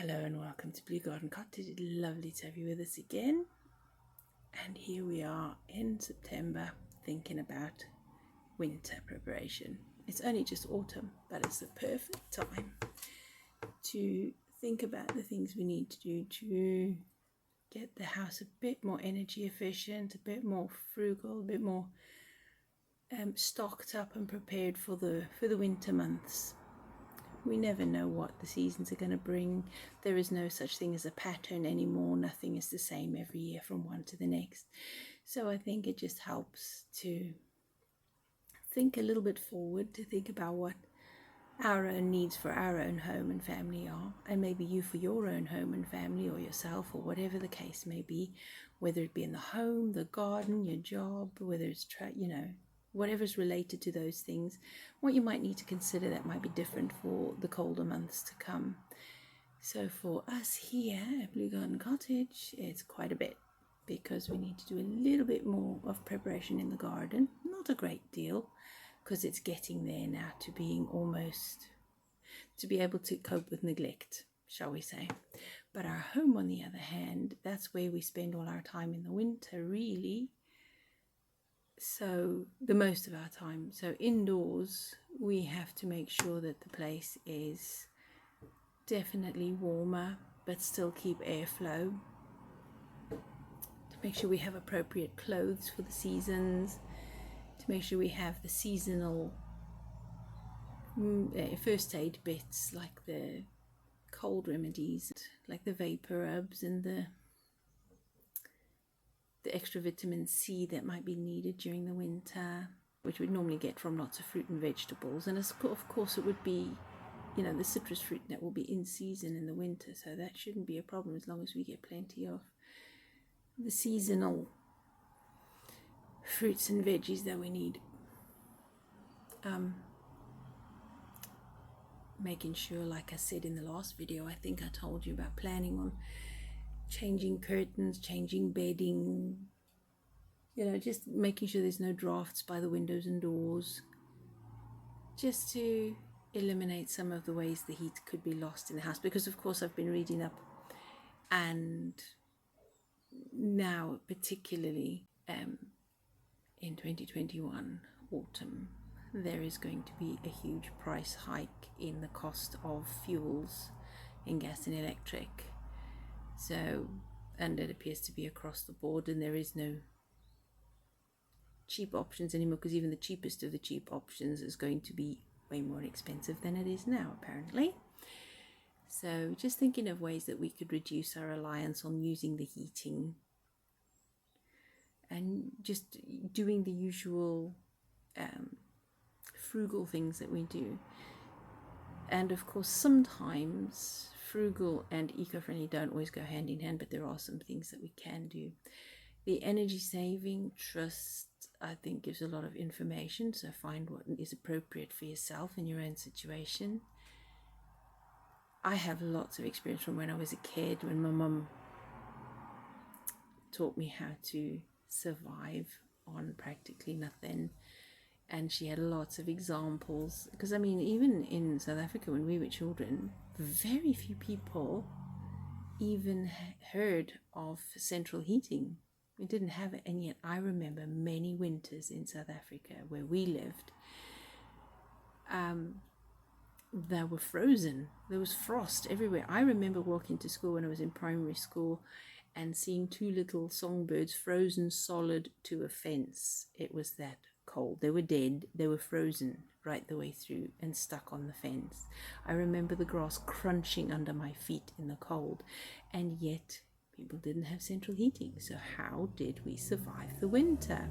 Hello and welcome to Blue Garden Cottage. Lovely to have you with us again. And here we are in September thinking about winter preparation. It's only just autumn, but it's the perfect time to think about the things we need to do to get the house a bit more energy efficient, a bit more frugal, a bit more stocked up and prepared for the winter months. We never know what the seasons are going to bring. There is no such thing as a pattern anymore. Nothing is the same every year from one to the next. So I think it just helps to think a little bit forward, to think about what our own needs for our own home and family are, and maybe you for your own home and family, or yourself, or whatever the case may be, whether it be in the home, the garden, your job, whether it's whatever's related to those things, what you might need to consider that might be different for the colder months to come. So for us here at Blue Garden Cottage, it's quite a bit, because we need to do a little bit more of preparation in the garden. Not a great deal, because it's getting there now to being almost, to be able to cope with neglect, shall we say. But our home, on the other hand, that's where we spend all our time in the winter, really. So the most of our time. So indoors, we have to make sure that the place is definitely warmer, but still keep airflow. To make sure we have appropriate clothes for the seasons. To make sure we have the seasonal first aid bits, like the cold remedies, like the vapor rubs and the extra vitamin C that might be needed during the winter, which we'd normally get from lots of fruit and vegetables. And of course it would be, the citrus fruit that will be in season in the winter, so that shouldn't be a problem as long as we get plenty of the seasonal fruits and veggies that we need. Making sure, like I said in the last video, I think I told you about planning on changing curtains, changing bedding, just making sure there's no drafts by the windows and doors, just to eliminate some of the ways the heat could be lost in the house. Because of course I've been reading up, and now particularly in 2021 autumn, there is going to be a huge price hike in the cost of fuels in gas and electric. So, and it appears to be across the board, and there is no cheap options anymore, because even the cheapest of the cheap options is going to be way more expensive than it is now, apparently. So just thinking of ways that we could reduce our reliance on using the heating, and just doing the usual frugal things that we do. And of course, sometimes frugal and eco-friendly don't always go hand in hand, but there are some things that we can do. The energy saving trust, I think, gives a lot of information, so find what is appropriate for yourself in your own situation. I have lots of experience from when I was a kid, when my mum taught me how to survive on practically nothing. And she had lots of examples, because even in South Africa when we were children, very few people even heard of central heating. We didn't have it, and yet I remember many winters in South Africa where we lived, they were frozen. There was frost everywhere. I remember walking to school when I was in primary school and seeing two little songbirds frozen solid to a fence. It was that cold. They were dead. They were frozen right the way through and stuck on the fence. I remember the grass crunching under my feet in the cold, and yet people didn't have central heating. So how did we survive the winter?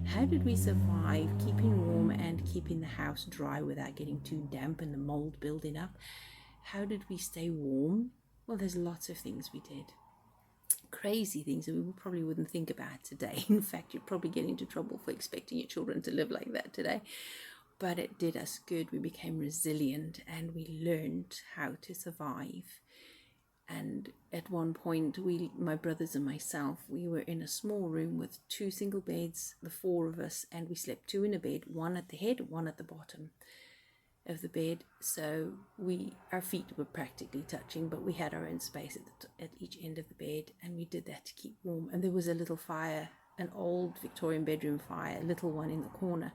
How did we survive keeping warm and keeping the house dry without getting too damp and the mold building up? How did we stay warm? Well, there's lots of things we did. Crazy things that we probably wouldn't think about today. In fact, you'd probably get into trouble for expecting your children to live like that today. But it did us good. We became resilient, and we learned how to survive. And at one point, my brothers and myself, we were in a small room with two single beds, the four of us, and we slept two in a bed, one at the head, one at the bottom. of the bed, so our feet were practically touching, but we had our own space at each end of the bed, and we did that to keep warm. And there was a little fire, an old Victorian bedroom fire, a little one in the corner,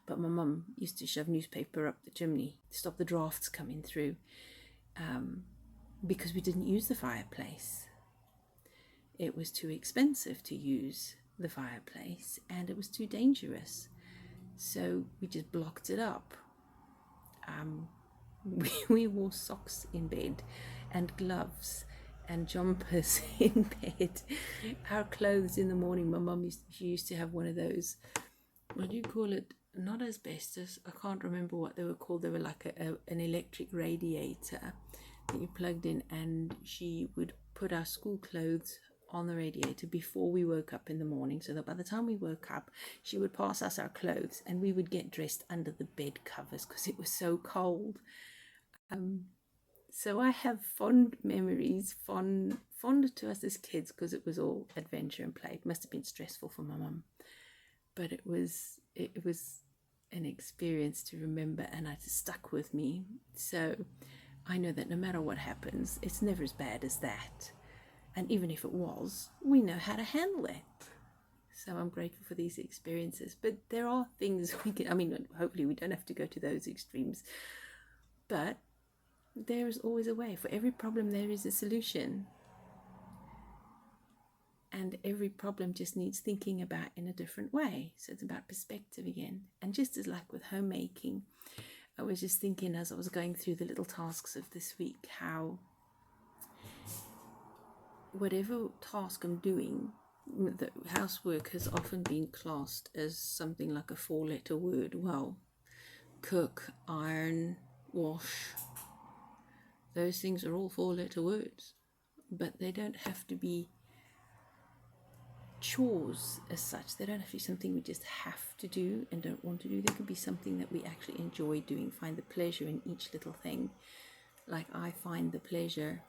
but my mum used to shove newspaper up the chimney to stop the drafts coming through, because we didn't use the fireplace. It was too expensive to use the fireplace, and it was too dangerous, so we just blocked it up. We wore socks in bed and gloves and jumpers in bed. Our clothes in the morning, my mum used to have one of those, what do you call it, not asbestos, I can't remember what they were called. They were like an electric radiator that you plugged in, and she would put our school clothes on the radiator before we woke up in the morning, so that by the time we woke up, she would pass us our clothes and we would get dressed under the bed covers because it was so cold. So I have fond memories, fond to us as kids, because it was all adventure and play. It must have been stressful for my mum, but it was an experience to remember, and it stuck with me. So I know that no matter what happens, it's never as bad as that. And even if it was, we know how to handle it. So I'm grateful for these experiences. But there are things we can, I mean, hopefully we don't have to go to those extremes. But there is always a way. For every problem, there is a solution. And every problem just needs thinking about in a different way. So it's about perspective again. And just as like with homemaking, I was just thinking as I was going through the little tasks of this week, how whatever task I'm doing, the housework has often been classed as something like a 4-letter word. Well, cook, iron, wash, those things are all 4-letter words, but they don't have to be chores as such. They don't have to be something we just have to do and don't want to do. They could be something that we actually enjoy doing, find the pleasure in each little thing. Like I find the pleasure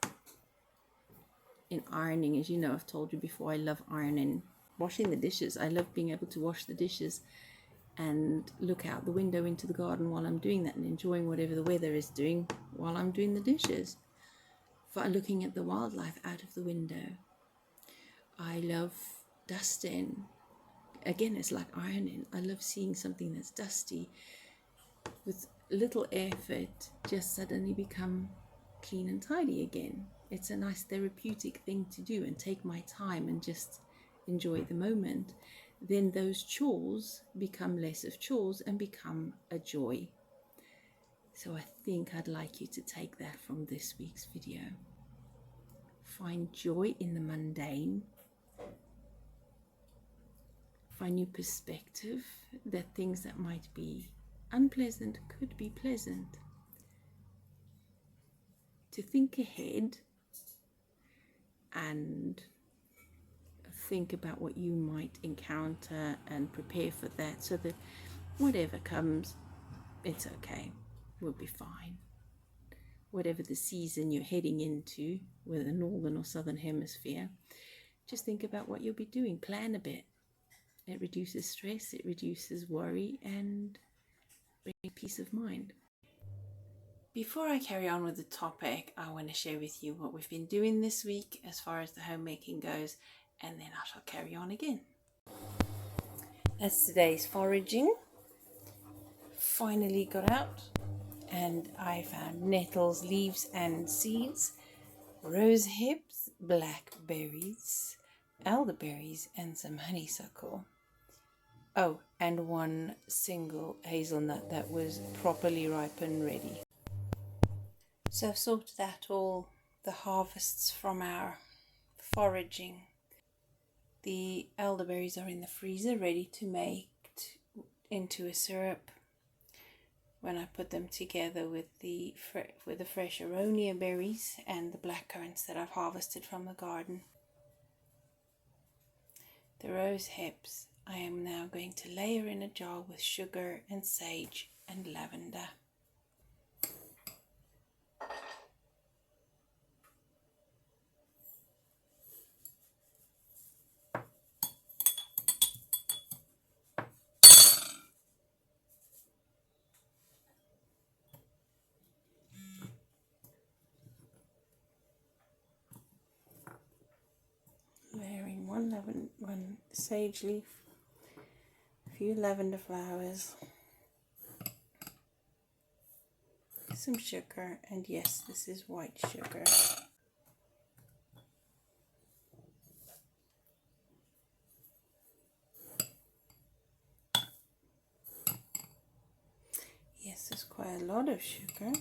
in ironing. As you know, I've told you before, I love ironing. Washing the dishes, I love being able to wash the dishes and look out the window into the garden while I'm doing that and enjoying whatever the weather is doing while I'm doing the dishes. For looking at the wildlife out of the window. I love dusting. Again, it's like ironing. I love seeing something that's dusty with little effort just suddenly become clean and tidy again. It's a nice therapeutic thing to do and take my time and just enjoy the moment. Then those chores become less of chores and become a joy. So I think I'd like you to take that from this week's video. Find joy in the mundane. Find new perspective, that things that might be unpleasant could be pleasant. To think ahead and think about what you might encounter and prepare for that, so that whatever comes, it's okay, we'll be fine. Whatever the season you're heading into, whether northern or southern hemisphere, just think about what you'll be doing. Plan a bit. It reduces stress, it reduces worry, and brings peace of mind. Before I carry on with the topic, I want to share with you what we've been doing this week as far as the homemaking goes, and then I shall carry on again. As today's foraging, finally got out, and I found nettles, leaves and seeds, rose hips, blackberries, elderberries and some honeysuckle. Oh, and one single hazelnut that was properly ripe and ready. So I've sorted out all the harvests from our foraging. The elderberries are in the freezer ready to make into a syrup. When I put them together with the fresh aronia berries and the blackcurrants that I've harvested from the garden. The rose hips I am now going to layer in a jar with sugar and sage and lavender. one sage leaf, a few lavender flowers, some sugar, and yes, this is white sugar. Yes, there's quite a lot of sugar.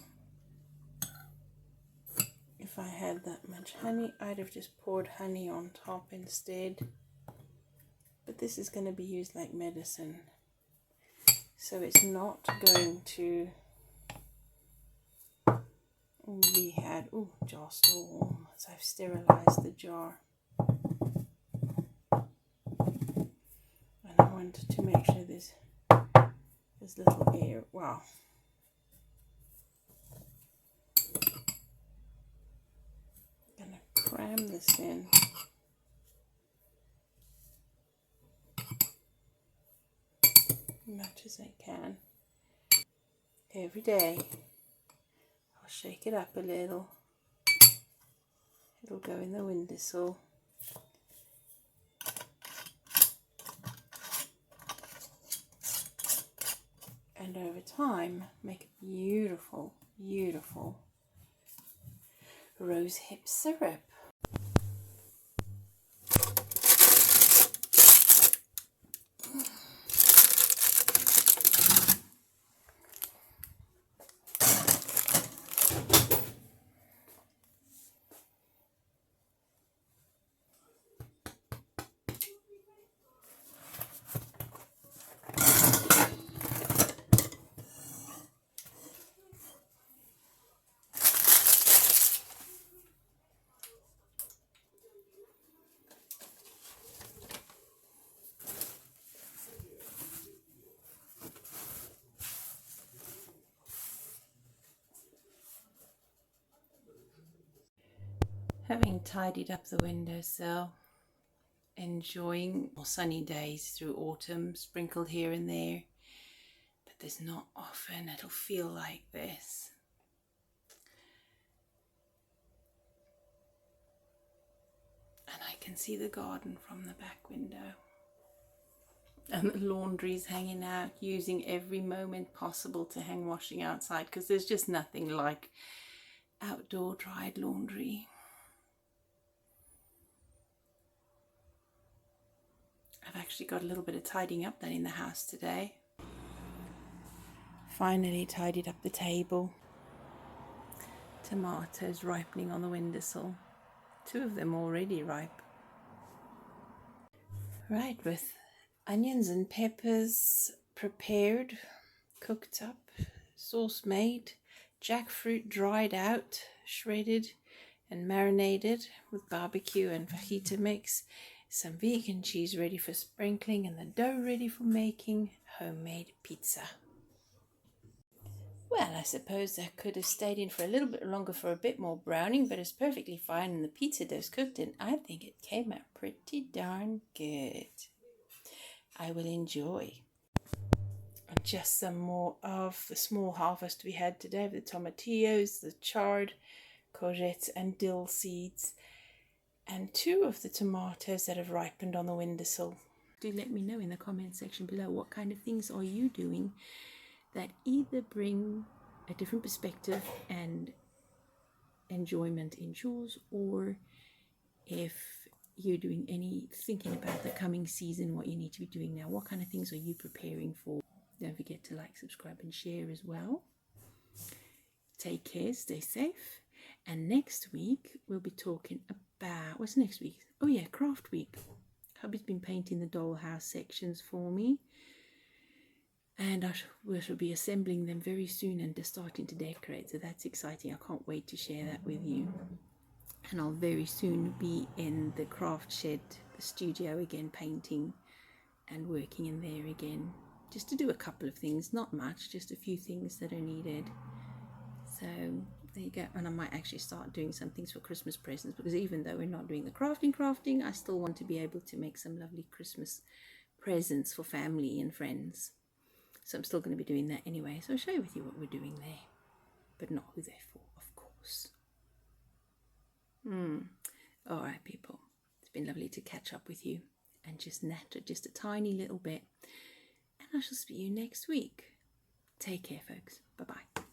If I had that much honey, I'd have just poured honey on top instead. But this is going to be used like medicine, so it's not going to be had. Oh, jar still warm, so I've sterilized the jar. And I wanted to make sure there's little air. Wow. I'm gonna cram this in. As much as I can. Every day I'll shake it up a little. It'll go in the windowsill. And over time make a beautiful, beautiful rose hip syrup. Having tidied up the windowsill, enjoying more sunny days through autumn, sprinkled here and there, but there's not often it'll feel like this. And I can see the garden from the back window. And the laundry's hanging out, using every moment possible to hang washing outside, because there's just nothing like outdoor dried laundry. I've actually got a little bit of tidying up done in the house today. Finally tidied up the table. Tomatoes ripening on the windowsill. 2 of them already ripe. Right, with onions and peppers prepared, cooked up, sauce made, jackfruit dried out, shredded and marinated with barbecue and fajita mix, some vegan cheese ready for sprinkling, and the dough ready for making homemade pizza. Well, I suppose I could have stayed in for a little bit longer for a bit more browning, but it's perfectly fine, and the pizza dough's cooked, and I think it came out pretty darn good. I will enjoy. And just some more of the small harvest we had today, the tomatillos, the chard, courgettes and dill seeds, and 2 of the tomatoes that have ripened on the windowsill. Do let me know in the comment section below, what kind of things are you doing that either bring a different perspective and enjoyment in chores, or if you're doing any thinking about the coming season, what you need to be doing now. What kind of things are you preparing for? Don't forget to like, subscribe and share as well. Take care, stay safe, and next week we'll be talking about, what's next week? Oh yeah, craft week. Hubby's been painting the dollhouse sections for me, and we shall be assembling them very soon and just starting to decorate, so that's exciting. I can't wait to share that with you. And I'll very soon be in the craft shed, the studio again, painting and working in there again, just to do a couple of things, not much, just a few things that are needed. So there you go. And I might actually start doing some things for Christmas presents, because even though we're not doing the crafting, I still want to be able to make some lovely Christmas presents for family and friends. So I'm still going to be doing that anyway. So I'll share with you what we're doing there, but not who they're for, of course. All right, people. been lovely to catch up with you and just natter just a tiny little bit. And I shall speak to you next week. Take care, folks. Bye-bye.